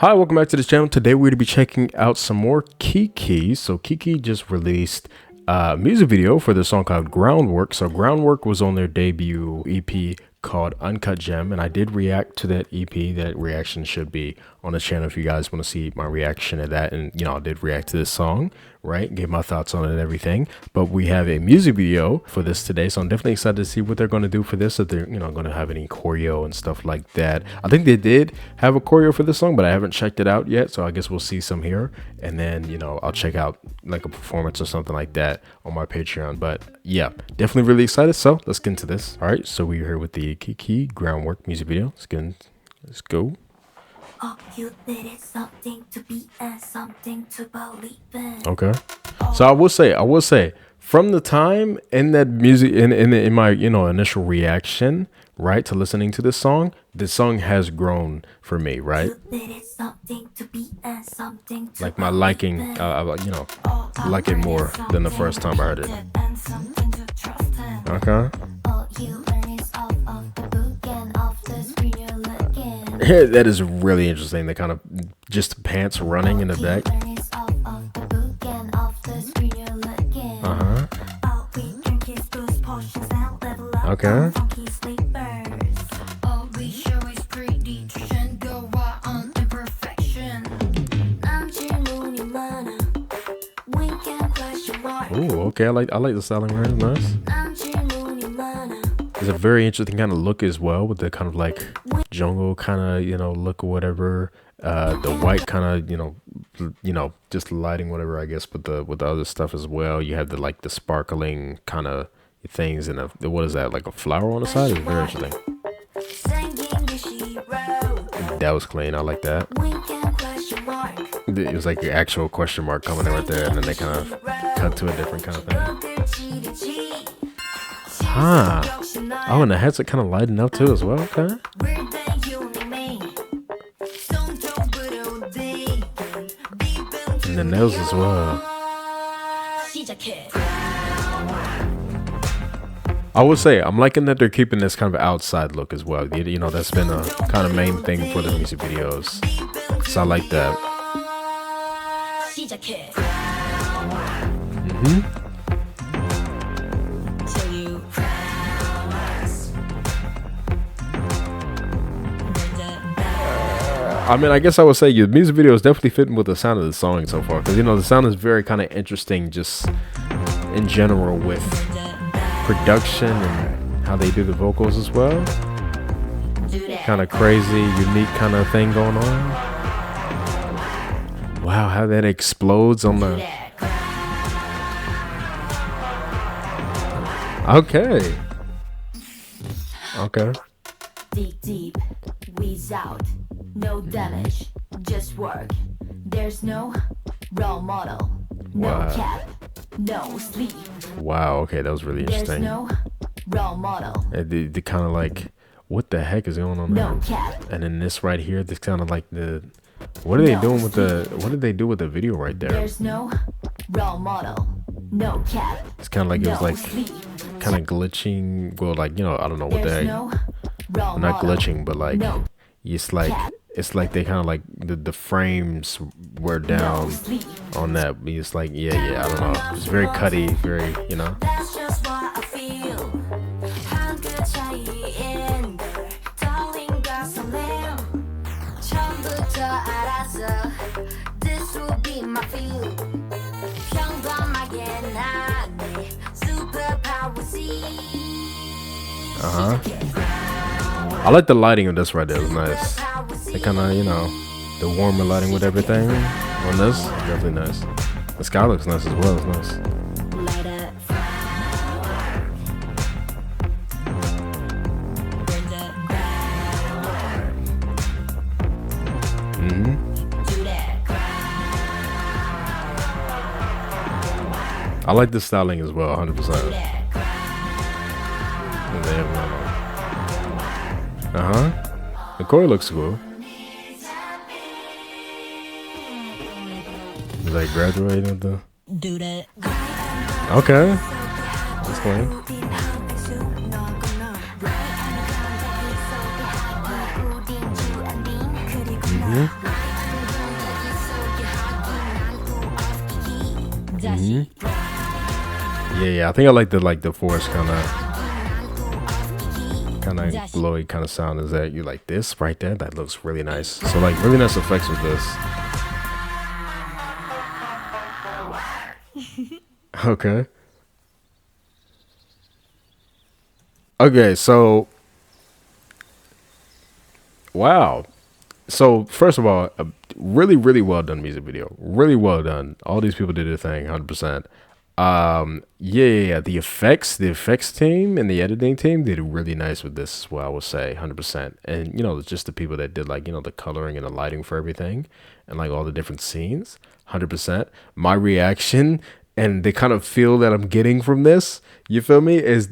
Hi, welcome back to this channel. Today we're going to be checking out some more KiiiKiii. So KiiiKiii just released a music video for the song called Groundwork. So Groundwork was on their debut EP called Uncut Gem, and I did react to that EP. That reaction should be on the channel if you guys want to see my reaction to that. And I did react to this song, right? Gave my thoughts on it and everything. But we have a music video for this today, so I'm definitely excited to see what they're going to do for this. If they're going to have any choreo and stuff like that. I think they did have a choreo for this song, but I haven't checked it out yet, so I guess we'll see some here, and then I'll check out like a performance or something like that on my Patreon. But yeah, definitely really excited. So let's get into this. All right, so we're here with the KiiiKiii Groundwork music video. Let's go. Oh, you needed something to be and something to believe in. Okay, so I will say from the time in that music in my initial reaction, right, to listening to this song has grown for me, right? You needed something to be and something to Like my liking, like it more than the first time I heard it. Okay. That is really interesting. The kind of just pants running in the back. Okay. Ooh, okay. I like the styling. Right, nice. It's a very interesting kind of look as well, with the kind of like jungle kind of look or whatever. The white kind of just lighting whatever, I guess, with the other stuff as well. You have the sparkling kind of things, and what is that, like a flower on the side? It's very interesting. That was clean. I like that. It was like the actual question mark coming in right there, and then they kind of cut to a different kind of thing. Oh, and the heads are kind of lighting up too as well. Okay. And the nails as well. I would say I'm liking that they're keeping this kind of outside look as well. That's been a kind of main thing for the music videos. So I like that. I mean, I guess I would say your music video is definitely fitting with the sound of the song so far, because the sound is very kind of interesting just in general, with production and how they do the vocals as well. Kind of crazy, unique kind of thing going on. Wow, how that explodes on the... Okay. Dig deep, squeeze out, no damage, just work. There's no role model, no cap, no sleep. Wow, okay, that was really interesting. There's no role model. The kind of like, what the heck is going on there? No cap. And then this right here, this kind of like what are they doing with what did they do with the video right there? There's no role model, no cap. It's kind of like, it was like kind of glitching. Well, like, I don't know what the heck. Well, not glitching, but like it's like they kind of like the frames were down on that. It's like yeah, I don't know. It's very cutty, very That's just what I feel. This will be my field. I like the lighting of this right there. It was nice. The kind of the warmer lighting with everything on this, definitely nice. The sky looks nice as well. It's nice. I like the styling as well, 100%. The choreo looks cool. He's like graduating with the... Okay. That's clean. Yeah. I think I like the forest kind of glowy kind of sound. Is that you like this right there? That looks really nice. So like really nice effects with this. Okay. Okay. So wow. So first of all, a really well done music video. Really well done. All these people did their thing, 100%. Yeah. The effects team and the editing team did really nice with this as well, I would say, 100%. And just the people that did like the coloring and the lighting for everything, and like all the different scenes, 100%. My reaction and the kind of feel that I'm getting from this, you feel me, is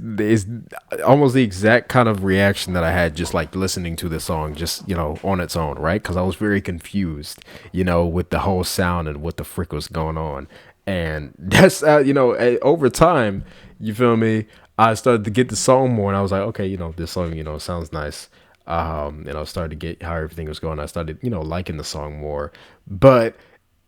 almost the exact kind of reaction that I had just like listening to the song, just on its own, right? Because I was very confused, with the whole sound and what the frick was going on, and that's over time, you feel me, I started to get the song more, and I was like, okay, this song, sounds nice. I started to get how everything was going. I started, liking the song more, but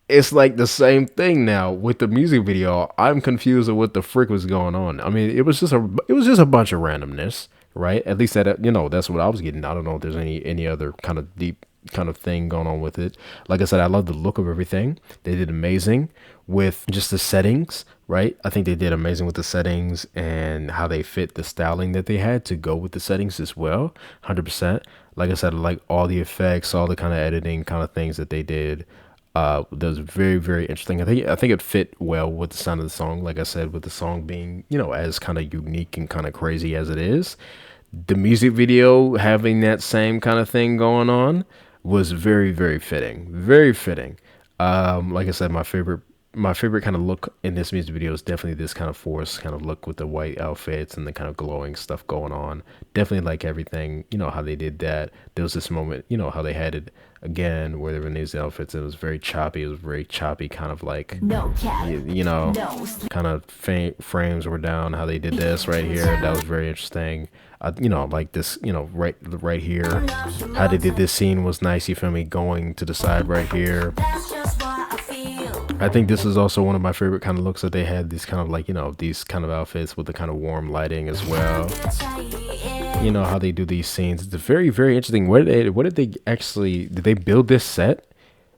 it's like the same thing now with the music video. I'm confused with what the frick was going on. I mean, it was just a bunch of randomness, right? At least that's what I was getting. I don't know if there's any other kind of deep kind of thing going on with it. Like I said, I love the look of everything. They did amazing with just the settings, right? I think they did amazing with the settings and how they fit the styling that they had to go with the settings as well. 100%. Like I said, I like all the effects, all the kind of editing kind of things that they did. That was very interesting. I think it fit well with the sound of the song. Like I said, with the song being as kind of unique and kind of crazy as it is, the music video having that same kind of thing going on was very fitting. Very fitting. Like I said, my favorite kind of look in this music video is definitely this kind of forest kind of look with the white outfits and the kind of glowing stuff going on. Definitely like everything, how they did that. There was this moment, how they had it again where they were in these outfits. It was very choppy. It was very choppy, kind of like, No cap. No. kind of frames were down. How they did this right here, that was very interesting. Like this, right here, how they did this scene was nice. You feel me? Going to the side right here. That's just what I feel. I think this is also one of my favorite kind of looks that they had. These kind of like, these kind of outfits with the kind of warm lighting as well. How they do these scenes. It's very interesting. What did they build this set?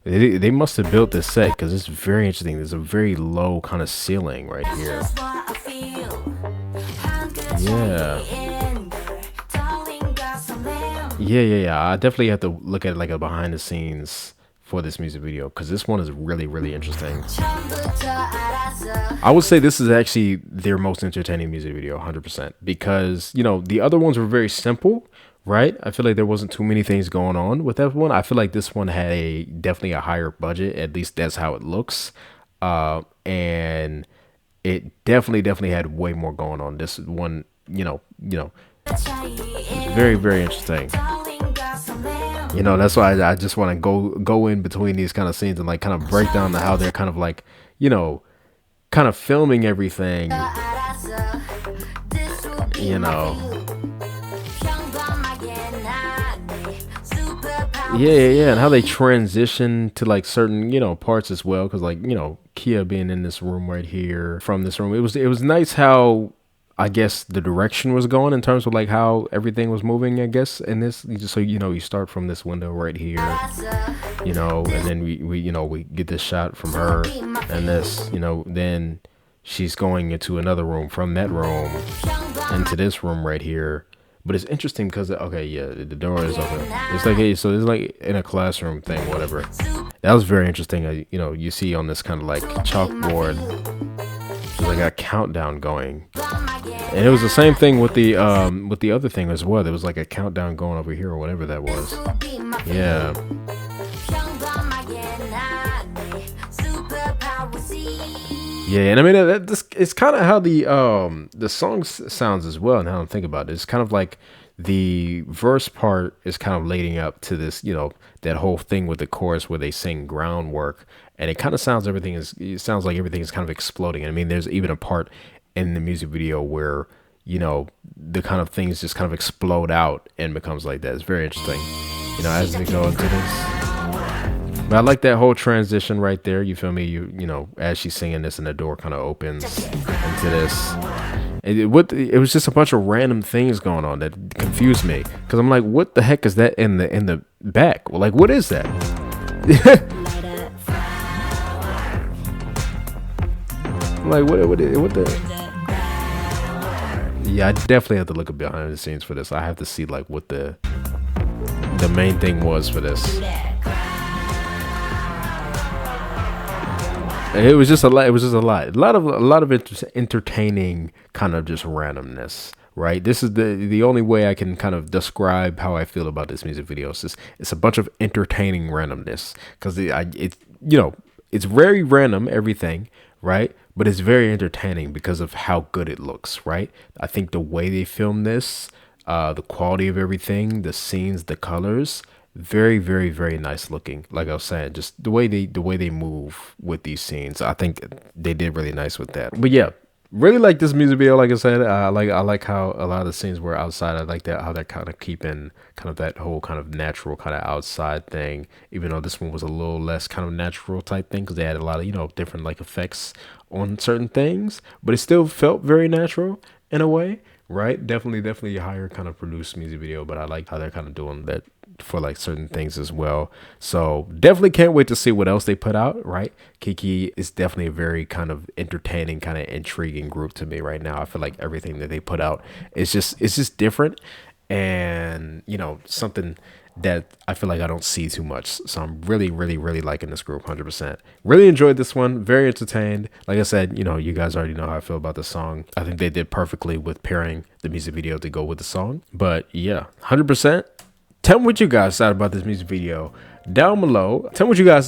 They must have built this set because it's very interesting. There's a very low kind of ceiling right here. Yeah. Yeah. I definitely have to look at like a behind the scenes for this music video because this one is really interesting. I would say this is actually their most entertaining music video, 100%, because the other ones were very simple, right? I feel like there wasn't too many things going on with that one. I feel like this one had definitely a higher budget. At least that's how it looks, and it definitely had way more going on. This one, it's very interesting. That's why I just want to go in between these kind of scenes and like kind of break down how they're kind of like, kind of filming everything, Yeah, and how they transition to like certain, parts as well. Cause like, Kia being in this room right here from this room, it was nice how I guess the direction was going in terms of like how everything was moving, I guess, in this. So you start from this window right here, and then we get this shot from her, and this, then she's going into another room from that room into this room right here. But it's interesting because the door is open. It's like so it's like in a classroom thing, whatever. That was very interesting. You see on this kind of like chalkboard, there's like a countdown going. And it was the same thing with the other thing as well. There was like a countdown going over here or whatever that was. Yeah. Yeah, and I mean it's kind of how the song sounds as well. Now I think about it, it's kind of like the verse part is kind of leading up to this, that whole thing with the chorus where they sing groundwork, and it kind of sounds like everything is kind of exploding. I mean, there's even a part in the music video where the kind of things just kind of explode out and becomes like that. It's very interesting, as we go into this. But I like that whole transition right there. You feel me? You know, as she's singing this and the door kind of opens into this. It was just a bunch of random things going on that confused me, because I'm like, what the heck is that in the back? Well, like, what is that? I'm like, what the? Yeah, I definitely have to look at behind the scenes for this. I have to see like what the main thing was for this. It was just a lot. It was just a lot of entertaining kind of just randomness, right? This is the only way I can kind of describe how I feel about this music video. It's a bunch of entertaining randomness, because it's very random, everything, right? But it's very entertaining because of how good it looks, right? I think the way they filmed this, the quality of everything, the scenes, the colors, very, very, very nice looking. Like I was saying, just the way they move with these scenes, I think they did really nice with that. But yeah, really like this music video. Like I said, I like how a lot of the scenes were outside. I like that, how they're kind of keeping kind of that whole kind of natural kind of outside thing, even though this one was a little less kind of natural type thing, because they had a lot of, you know, different like effects on certain things, but it still felt very natural in a way, right? Definitely a higher kind of produced music video, but I like how they're kind of doing that for like certain things as well. So definitely can't wait to see what else they put out, right? KiiiKiii is definitely a very kind of entertaining, kind of intriguing group to me right now. I feel like everything that they put out is just different, and you know, something that I feel like I don't see too much. So I'm really liking this group 100%. Really enjoyed this one. Very entertained. Like I said, you know, you guys already know how I feel about the song. I think they did perfectly with pairing the music video to go with the song. But yeah, 100%. Tell me what you guys thought about this music video down below. Tell me what you guys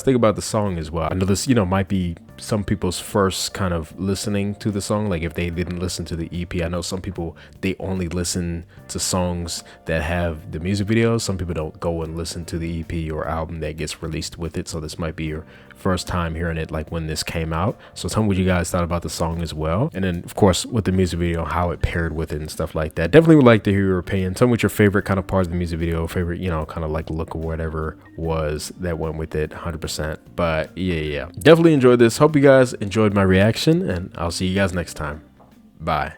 think about the song as well. I know this, you know, might be some people's first kind of listening to the song, like if they didn't listen to the EP. I know some people, they only listen to songs that have the music videos. Some people don't go and listen to the EP or album that gets released with it. So this might be your first time hearing it, like when this came out. So tell me what you guys thought about the song as well, and then of course with the music video, how it paired with it and stuff like that. Definitely would like to hear your opinion. Tell me what your favorite kind of part of the music video, favorite, you know, kind of like look or whatever was that went with it. 100%. But yeah, definitely enjoyed this. Hope you guys enjoyed my reaction, and I'll see you guys next time. Bye.